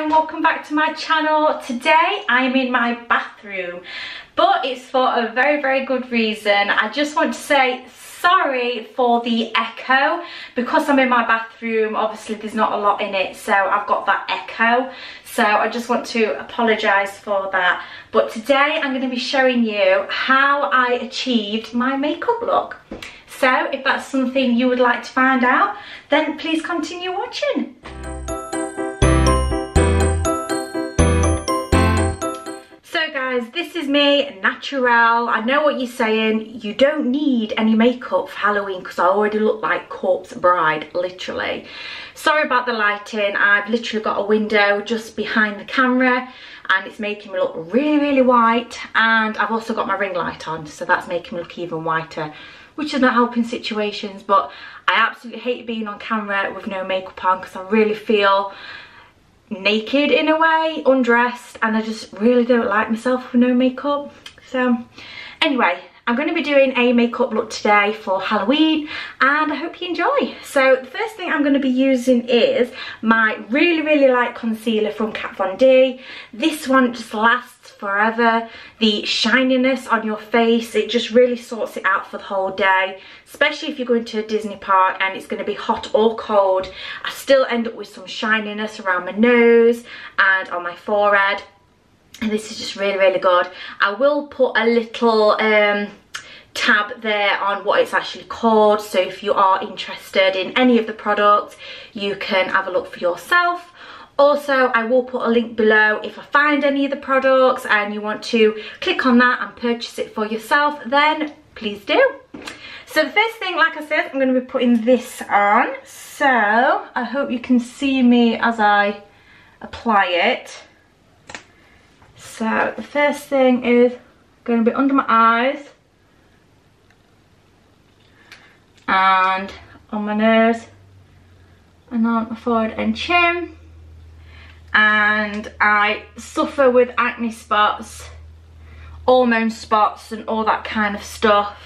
and welcome back to my channel. Today I'm in my bathroom, but it's for a very good reason. I just want to say sorry for the echo because I'm in my bathroom. Obviously there's not a lot in it, so I've got that echo, so I just want to apologize for that. But today I'm going to be showing you how I achieved my makeup look. So if that's something you would like to find out, then please continue watching. So guys, this is me, natural. I know what you're saying, you don't need any makeup for Halloween because I already look like corpse bride, literally. Sorry about the lighting, I've literally got a window just behind the camera and it's making me look really white, and I've also got my ring light on, so that's making me look even whiter, which is not helping situations. But I absolutely hate being on camera with no makeup on because I really feel naked in a way, undressed, and I just really don't like myself with no makeup. So anyway, I'm going to be doing a makeup look today for Halloween and I hope you enjoy. So the first thing I'm going to be using is my really light concealer from Kat Von D. This one just lasts forever. The shininess on your face, it just really sorts it out for the whole day, especially if you're going to a Disney park and it's going to be hot or cold. I still end up with some shininess around my nose and on my forehead, and this is just really good. I will put a little tab there on what it's actually called, so if you are interested in any of the products you can have a look for yourself. Also, I will put a link below if I find any of the products and you want to click on that and purchase it for yourself, then please do. So the first thing, like I said, I'm going to be putting this on. So I hope you can see me as I apply it. So the first thing is going to be under my eyes and on my nose and on my forehead and chin. And I suffer with acne spots, hormone spots and all that kind of stuff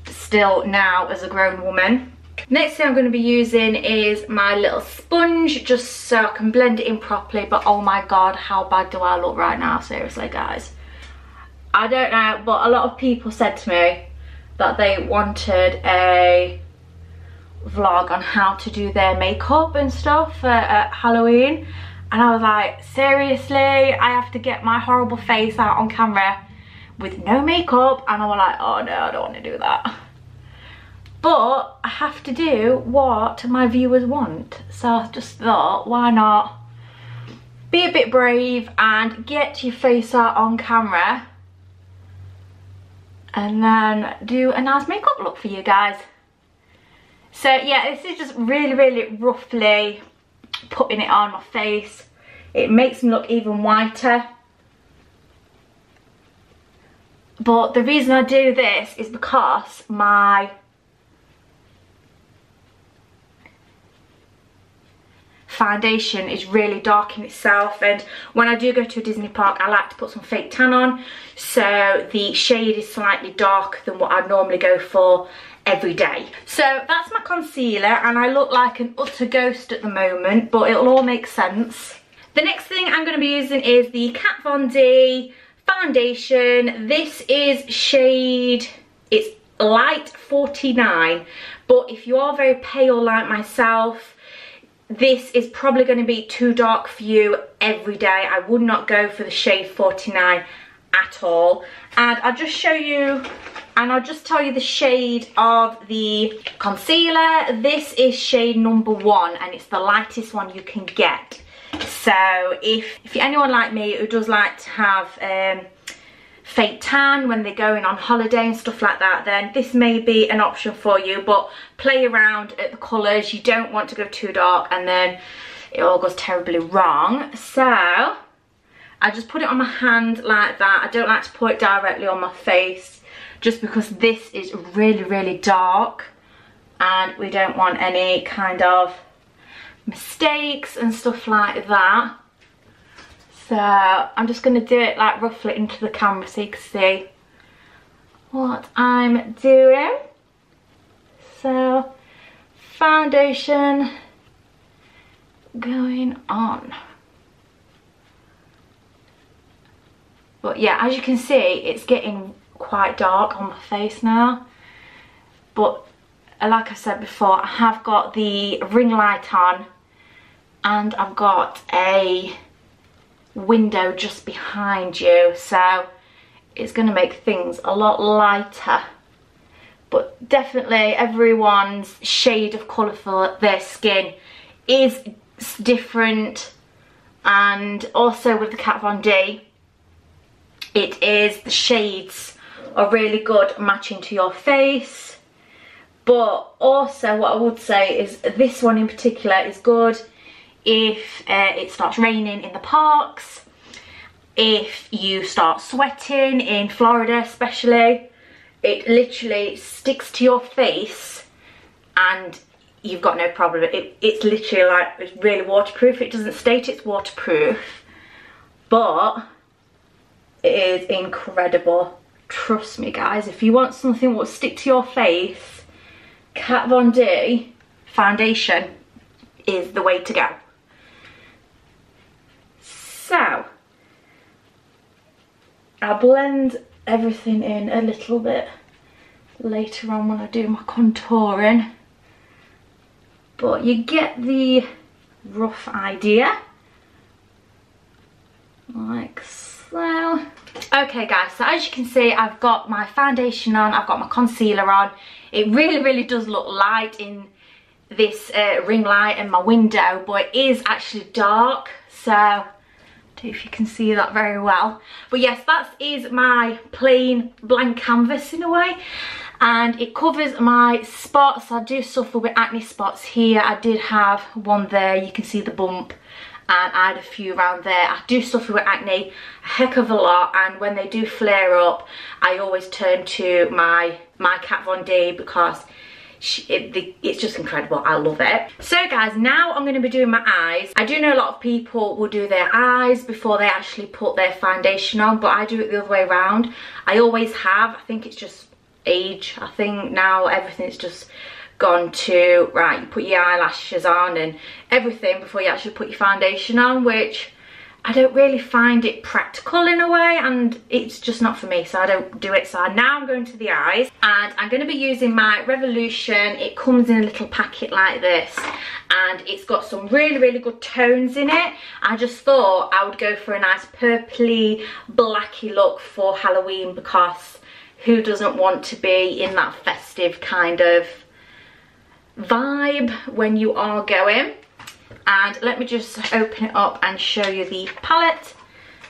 still now as a grown woman. Next thing I'm going to be using is my little sponge just so I can blend it in properly. But oh my god, how bad do I look right now, seriously guys. I don't know, but a lot of people said to me that they wanted a vlog on how to do their makeup and stuff at Halloween, and I was like, seriously, I have to get my horrible face out on camera with no makeup? And I was like, oh no, I don't want to do that. But I have to do what my viewers want, so I just thought, why not be a bit brave and get your face out on camera and then do a nice makeup look for you guys. So yeah, this is just really roughly putting it on my face. It makes me look even whiter. But the reason I do this is because my foundation is really dark in itself, and when I do go to a Disney park I like to put some fake tan on, so the shade is slightly darker than what I'd normally go for every day. So that's my concealer and I look like an utter ghost at the moment, but it'll all make sense. The next thing I'm going to be using is the Kat Von D foundation. This is shade, it's light 49, but if you are very pale like myself, this is probably going to be too dark for you every day. I would not go for the shade 49 at all. And I'll just show you, and I'll just tell you the shade of the concealer. This is shade number 1 and it's the lightest one you can get. So if you're anyone like me who does like to have fake tan when they're going on holiday and stuff like that, then this may be an option for you. But play around at the colours, you don't want to go too dark and then it all goes terribly wrong. So I just put it on my hand like that. I don't like to put it directly on my face just because this is really dark and we don't want any kind of mistakes and stuff like that. So I'm just going to do it like roughly into the camera so you can see what I'm doing. So foundation going on. But yeah, as you can see, it's getting quite dark on my face now. But like I said before, I have got the ring light on and I've got a window just behind you, so it's going to make things a lot lighter. But definitely everyone's shade of colour for their skin is different, and also with the Kat Von D, the shades are really good matching to your face. But also what I would say is this one in particular is good if it starts raining in the parks, if you start sweating in Florida especially. It literally sticks to your face and you've got no problem. It's literally like, it's really waterproof. It doesn't state it's waterproof, but it is incredible. Trust me guys, if you want something that will stick to your face, Kat Von D foundation is the way to go. So I'll blend everything in a little bit later on when I do my contouring, but you get the rough idea, like so. Okay guys, so as you can see, I've got my foundation on, I've got my concealer on. It really does look light in this ring light and my window, but it is actually dark, so I don't know if you can see that very well. But yes, that is my plain blank canvas in a way, and it covers my spots. I do suffer with acne spots here. I did have one there, you can see the bump, and I had a few around there. I do suffer with acne a heck of a lot, and when they do flare up, I always turn to my Kat Von D because it's just incredible. I love it. So guys, now I'm going to be doing my eyes. I do know a lot of people will do their eyes before they actually put their foundation on, but I do it the other way around. I always have. I think it's just age. I think now everything's just gone to, right, you put your eyelashes on and everything before you actually put your foundation on, which I don't really find it practical in a way, and it's just not for me, so I don't do it. So now I'm going to the eyes, and I'm going to be using my Revolution. It comes in a little packet like this, and it's got some really good tones in it. I just thought I would go for a nice purpley blacky look for Halloween, because who doesn't want to be in that festive kind of vibe when you are going? And let me just open it up and show you the palette.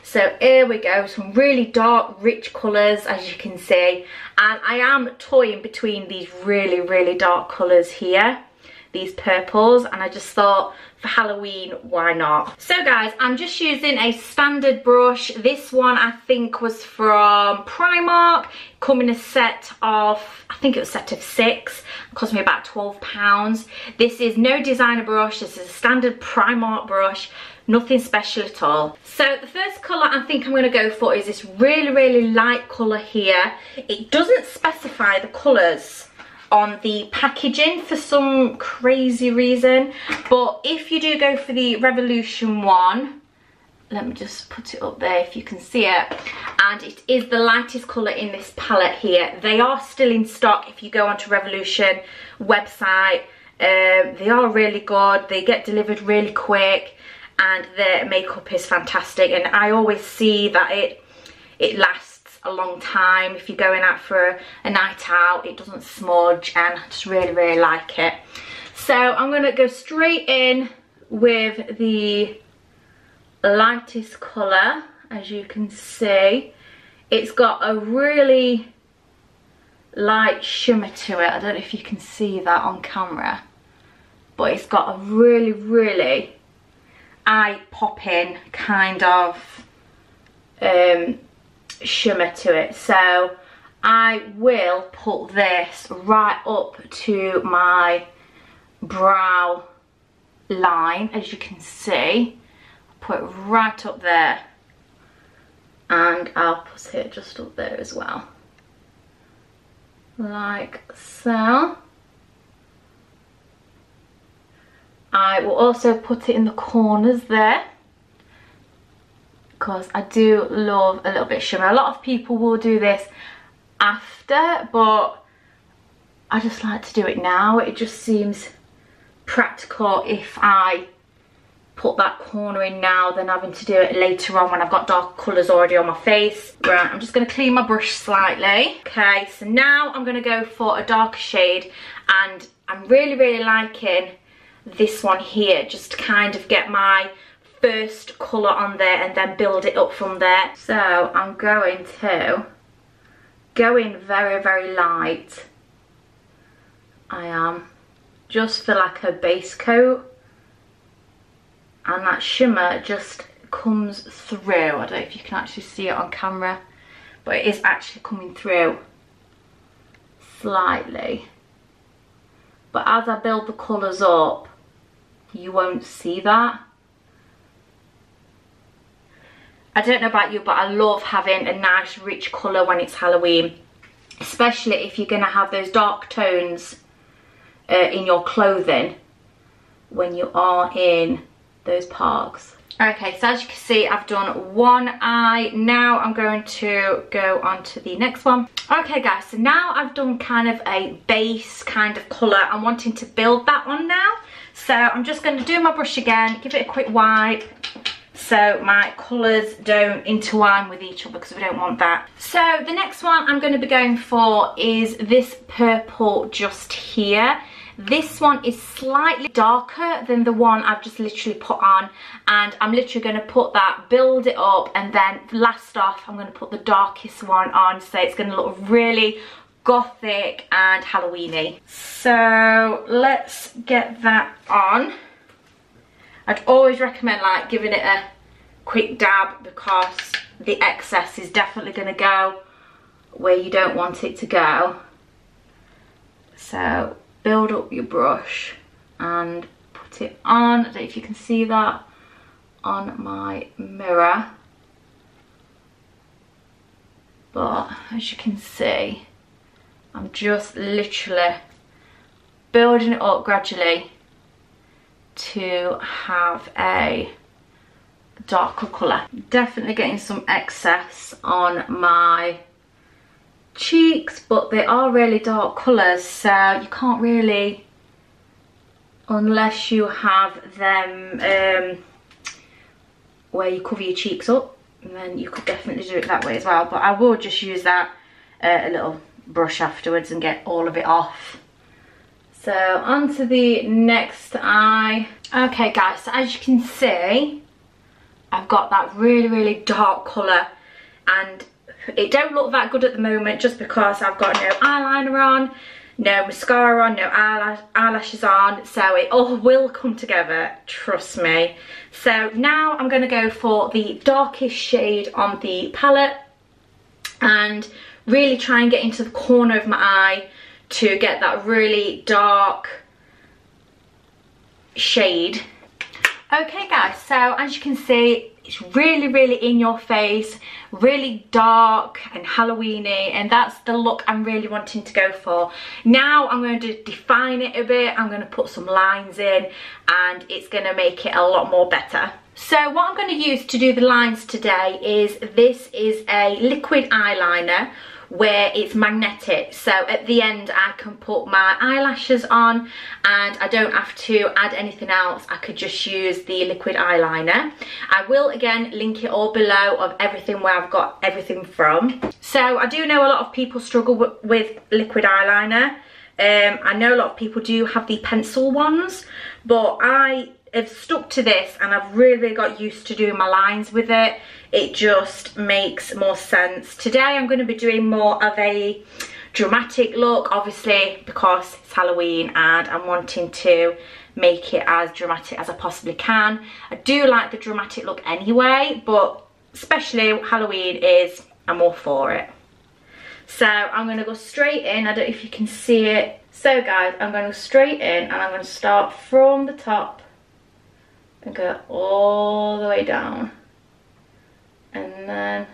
So here we go, some really dark, rich colours, as you can see. And I am toying between these really dark colours here, these purples, and I just thought for Halloween, why not? So guys, I'm just using a standard brush. This one I think was from Primark, come in a set of, I think it was a set of 6, it cost me about £12. This is no designer brush, this is a standard Primark brush, nothing special at all. So the first colour I think I'm going to go for is this really light colour here. It doesn't specify the colours on the packaging for some crazy reason, but if you do go for the Revolution one, let me just put it up there if you can see it, and it is the lightest colour in this palette here. They are still in stock if you go onto Revolution website. They are really good, they get delivered really quick, and their makeup is fantastic, and I always see that it lasts a long time. If you're going out for a night out, it doesn't smudge, and I just really like it. So I'm going to go straight in with the lightest colour. As you can see, it's got a really light shimmer to it. I don't know if you can see that on camera, but it's got a really eye-popping kind of shimmer to it. So I will put this right up to my brow line, as you can see. Put it right up there, and I'll put it just up there as well, like so. I will also put it in the corners there, because I do love a little bit of shimmer. A lot of people will do this after, but I just like to do it now. It just seems practical if I put that corner in now than having to do it later on when I've got dark colours already on my face. Right, I'm just going to clean my brush slightly. Okay, so now I'm going to go for a darker shade, and I'm really liking this one here, just to kind of get my first colour on there and then build it up from there. So I'm going to go in very light. I am, just for like a base coat, and that shimmer just comes through. I don't know if you can actually see it on camera, but it is actually coming through slightly. But as I build the colours up, you won't see that. I don't know about you, but I love having a nice rich colour when it's Halloween, especially if you're going to have those dark tones in your clothing when you are in those parks. Okay, so as you can see, I've done one eye. Now I'm going to go on to the next one. Okay guys, so now I've done kind of a base kind of colour. I'm wanting to build that one now. So I'm just going to do my brush again, give it a quick wipe, so my colours don't intertwine with each other, because we don't want that. So the next one I'm going to be going for is this purple just here. This one is slightly darker than the one I've just literally put on, and I'm literally going to put that, build it up, and then last off I'm going to put the darkest one on, so it's going to look really gothic and Halloweeny. So let's get that on. I'd always recommend like giving it a quick dab, because the excess is definitely going to go where you don't want it to go. So build up your brush and put it on. I don't know if you can see that on my mirror, but as you can see, I'm just literally building it up gradually to have a darker colour. Definitely getting some excess on my cheeks, but they are really dark colours, so you can't really, unless you have them where you cover your cheeks up, and then you could definitely do it that way as well, but I will just use that a little brush afterwards and get all of it off. So on to the next eye. Okay guys, so as you can see, I've got that really dark colour, and it don't look that good at the moment just because I've got no eyeliner on, no mascara on, no eyelashes on, so it all will come together, trust me. So now I'm going to go for the darkest shade on the palette and really try and get into the corner of my eye to get that really dark shade. Okay guys, so as you can see, it's really in your face, really dark and Halloweeny, and that's the look I'm really wanting to go for. Now I'm going to define it a bit. I'm going to put some lines in, and it's going to make it a lot more better. So what I'm going to use to do the lines today is, this is a liquid eyeliner where it's magnetic, so at the end I can put my eyelashes on and I don't have to add anything else. I could just use the liquid eyeliner. I will again link it all below of everything where I've got everything from. So I do know a lot of people struggle with liquid eyeliner. I know a lot of people do have the pencil ones, but I have stuck to this and I've really got used to doing my lines with it. It just makes more sense. Today I'm going to be doing more of a dramatic look, obviously because it's Halloween and I'm wanting to make it as dramatic as I possibly can. I do like the dramatic look anyway, but especially Halloween is, I'm all for it. So I'm going to go straight in. I don't know if you can see it. So guys, I'm going to go straight in and I'm going to start from the top and go all the way down, and then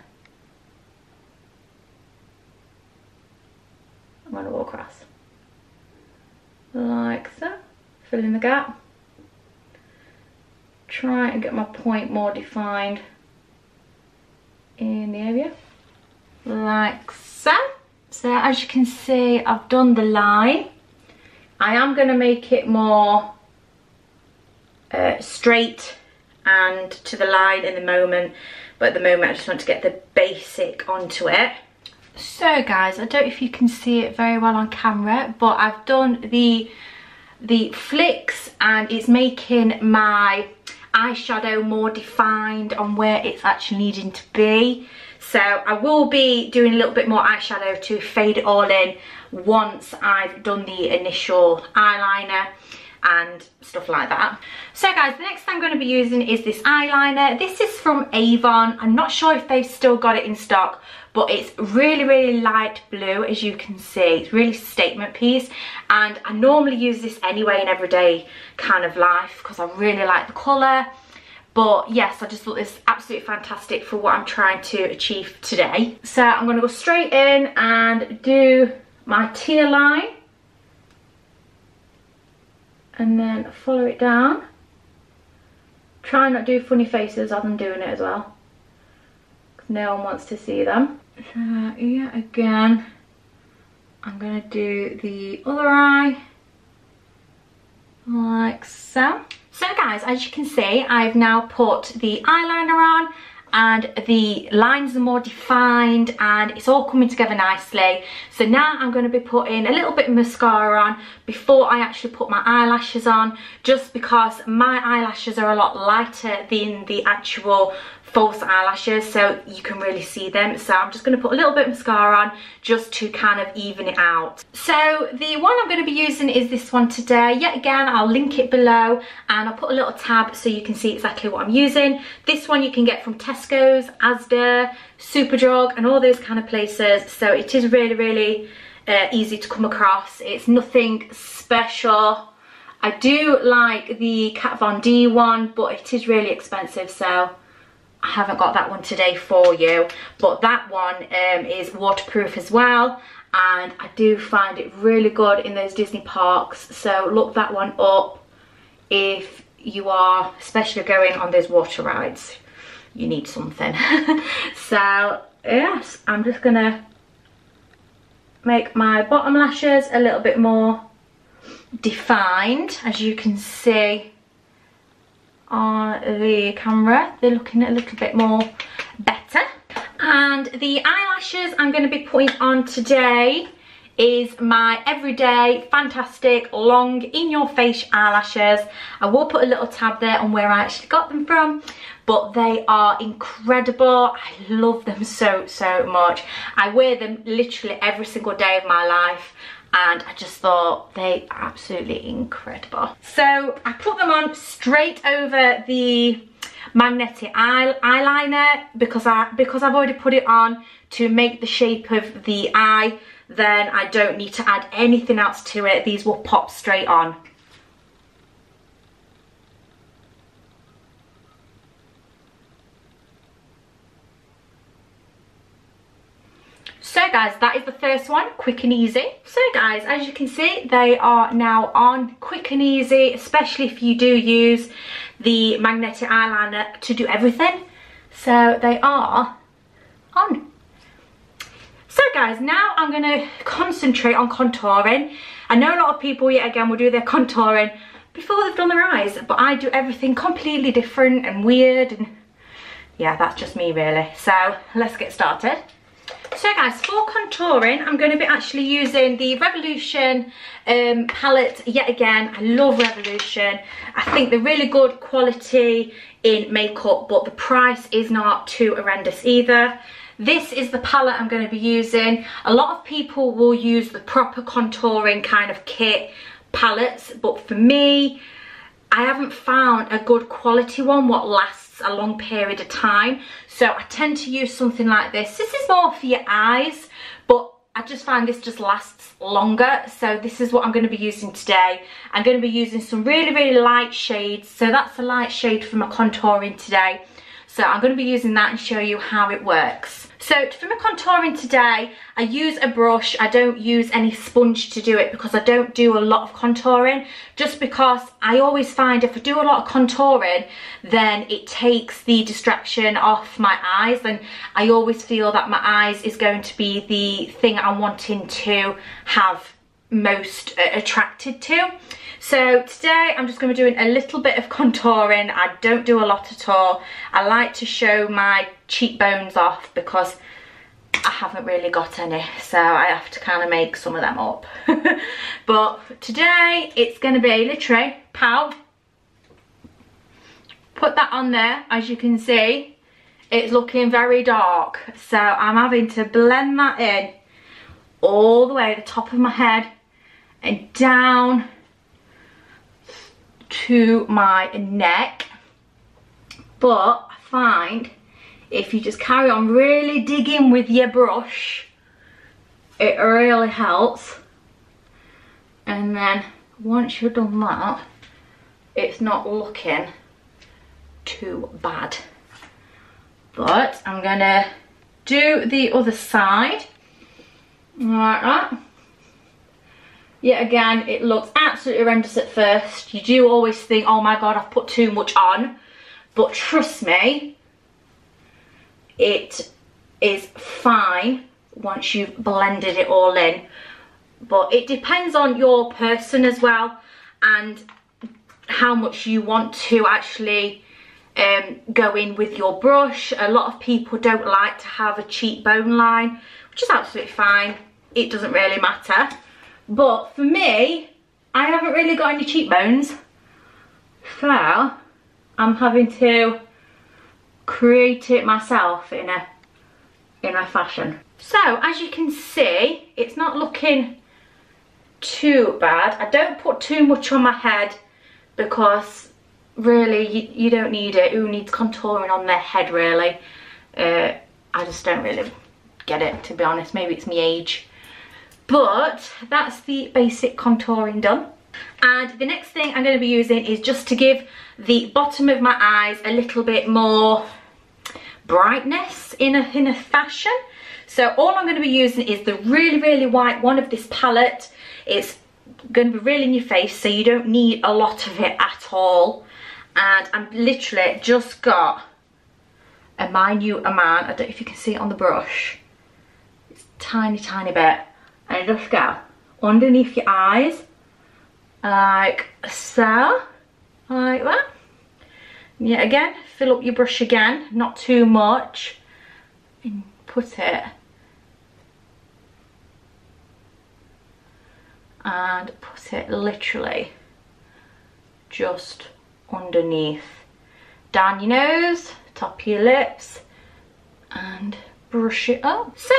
I'm going to walk across like so, fill in the gap, try and get my point more defined in the area, like so. So as you can see, I've done the line. I am going to make it more straight and to the line in the moment, but at the moment I just want to get the basic onto it. So guys, I don't know if you can see it very well on camera, but I've done the flicks and it's making my eyeshadow more defined on where it's actually needing to be. So I will be doing a little bit more eyeshadow to fade it all in once I've done the initial eyeliner and stuff like that. So guys, the next thing I'm going to be using is this eyeliner. This is from Avon. I'm not sure if they've still got it in stock, but it's really light blue, as you can see. It's really statement piece, and I normally use this anyway in everyday kind of life because I really like the colour. But yes, I just thought this absolutely fantastic for what I'm trying to achieve today. So I'm going to go straight in and do my tear line and then follow it down. Try not to do funny faces as I'm doing it as well, because no one wants to see them. So yeah, again, I'm going to do the other eye like so. So guys, as you can see, I've now put the eyeliner on and the lines are more defined and it's all coming together nicely. So now I'm going to be putting a little bit of mascara on before I actually put my eyelashes on, just because my eyelashes are a lot lighter than the actual false eyelashes, so you can really see them. So I'm just going to put a little bit of mascara on just to kind of even it out. So the one I'm going to be using is this one today. Yet again, I'll link it below and I'll put a little tab so you can see exactly what I'm using. This one you can get from Tesco's, Asda, Superdrug and all those kind of places. So it is really easy to come across. It's nothing special. I do like the Kat Von D one, but it is really expensive, so I haven't got that one today for you. But that one is waterproof as well, and I do find it really good in those Disney parks. So look that one up if you are especially going on those water rides. You need something. So yes, I'm just gonna make my bottom lashes a little bit more defined. As you can see on the camera, they're looking a little bit more better. And the eyelashes I'm going to be putting on today is my everyday fantastic long in your face eyelashes. I will put a little tab there on where I actually got them from, but they are incredible. I love them so much. I wear them literally every single day of my life, and I just thought they are absolutely incredible. So I put them on straight over the magnetic eyeliner because I've already put it on to make the shape of the eye. Then I don't need to add anything else to it. These will pop straight on. So guys, that is the first one, quick and easy. So guys, as you can see, they are now on, quick and easy, especially if you do use the magnetic eyeliner to do everything. So they are on. So guys, now I'm going to concentrate on contouring. I know a lot of people, yet again, will do their contouring before they've done their eyes, but I do everything completely different and weird, and yeah, that's just me really. So let's get started. So guys, for contouring, I'm going to be actually using the Revolution palette yet again. I love Revolution. I think they're really good quality in makeup, but the price is not too horrendous either. This is the palette I'm going to be using. A lot of people will use the proper contouring kind of kit palettes, but for me, I haven't found a good quality one what lasts a long period of time. So I tend to use something like this. This is more for your eyes, but I just find this just lasts longer. So this is what I'm going to be using today. I'm going to be using some really light shades. So that's a light shade for my contouring today. So I'm going to be using that and show you how it works. So for my contouring today, I use a brush. I don't use any sponge to do it because I don't do a lot of contouring, just because I always find if I do a lot of contouring, then it takes the distraction off my eyes, and I always feel that my eyes is going to be the thing I'm wanting to have most attracted to. So today I'm just going to be doing a little bit of contouring. I don't do a lot at all. I like to show my cheekbones off because I haven't really got any, so I have to kind of make some of them up. But today it's going to be literally pow, put that on there. As you can see, it's looking very dark, so I'm having to blend that in all the way to the top of my head and down to my neck. But I find if you just carry on really digging with your brush, it really helps. And then once you've done that, it's not looking too bad. But I'm gonna do the other side like that. Yet again, it looks absolutely horrendous at first. You do always think, oh my god, I've put too much on. But trust me, it is fine once you've blended it all in. But it depends on your person as well, and how much you want to actually go in with your brush. A lot of people don't like to have a cheekbone line, which is absolutely fine. It doesn't really matter. But for me, I haven't really got any cheekbones, so I'm having to create it myself in a fashion. So as you can see, it's not looking too bad. I don't put too much on my head because really you don't need it. Who needs contouring on their head really? I just don't really get it, to be honest. Maybe it's my age. But that's the basic contouring done. And the next thing I'm going to be using is just to give the bottom of my eyes a little bit more brightness in a fashion. So all I'm going to be using is the really white one of this palette. It's going to be really in your face, so you don't need a lot of it at all. And I'm literally just got a minute amount. I don't know if you can see it on the brush. It's tiny bit. And just go underneath your eyes, like so, like that. And yet again, fill up your brush again, not too much, and put it, and put it literally just underneath, down your nose, top of your lips, and brush it up. So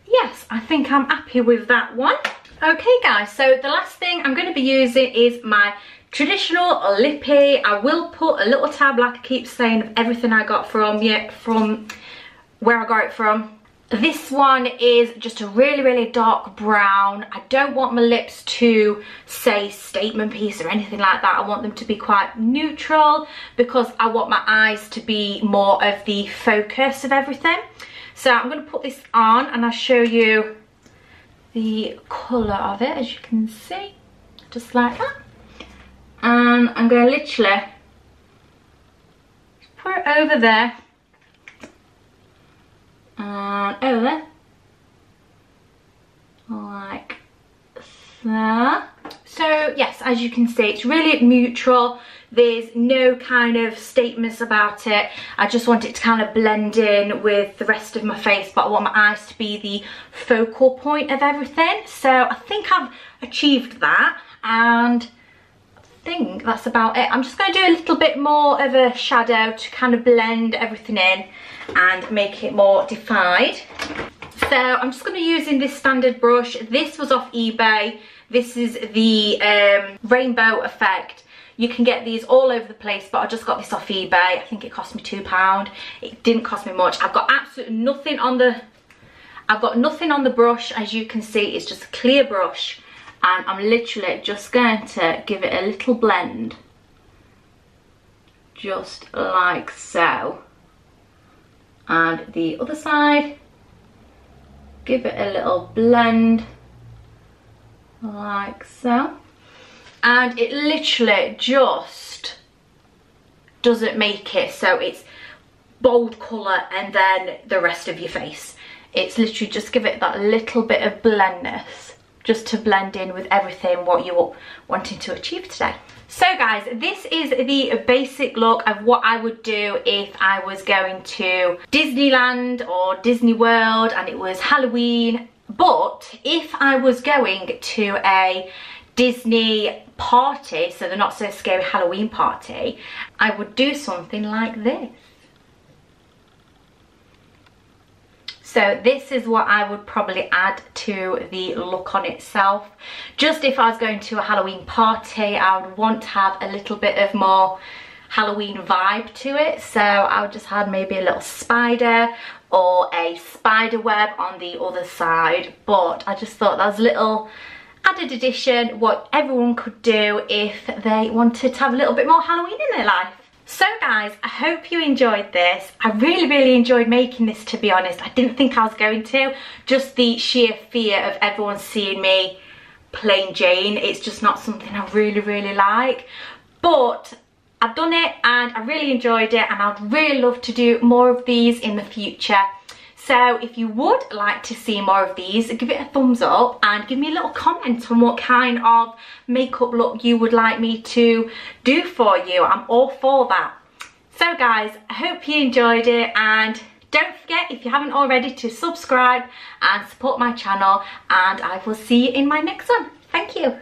yes, I think I'm happy with that one. Okay guys, so the last thing I'm going to be using is my traditional lippy. I will put a little tab, like I keep saying, of everything I got from where I got it from. This one is just a really dark brown. I don't want my lips to say statement piece or anything like that. I want them to be quite neutral because I want my eyes to be more of the focus of everything. So I'm going to put this on and I'll show you the colour of it, as you can see, just like that. And I'm going to literally put it over there and over there, like that. So yes, as you can see, it's really neutral. There's no kind of statements about it. I just want it to kind of blend in with the rest of my face, but I want my eyes to be the focal point of everything. So I think I've achieved that, and I think that's about it. I'm just going to do a little bit more of a shadow to kind of blend everything in and make it more defined. So I'm just going to be using this standard brush. This was off eBay. This is the Rainbow Effect. You can get these all over the place, but I just got this off eBay. I think it cost me £2. It didn't cost me much. I've got absolutely nothing on the brush. As you can see, it's just a clear brush, and I'm literally just going to give it a little blend, just like so. And the other side, give it a little blend like so, and it literally just doesn't make it so it's bold colour and then the rest of your face. It's literally just give it that little bit of blendness just to blend in with everything what you're wanting to achieve today. So guys, this is the basic look of what I would do if I was going to Disneyland or Disney World and it was Halloween. But if I was going to a Disney party, so the Not So Scary Halloween party, I would do something like this. So this is what I would probably add to the look on itself. Just if I was going to a Halloween party, I would want to have a little bit of more Halloween vibe to it. So I would just add maybe a little spider or a spider web on the other side. But I just thought that was a little added addition, what everyone could do if they wanted to have a little bit more Halloween in their life. So guys, I hope you enjoyed this. I really enjoyed making this, to be honest. I didn't think I was going to. Just the sheer fear of everyone seeing me plain Jane. It's just not something I really like. But I've done it and I really enjoyed it, and I'd really love to do more of these in the future. So if you would like to see more of these, give it a thumbs up and give me a little comment on what kind of makeup look you would like me to do for you. I'm all for that. So guys, I hope you enjoyed it, and don't forget, if you haven't already, to subscribe and support my channel, and I will see you in my next one. Thank you.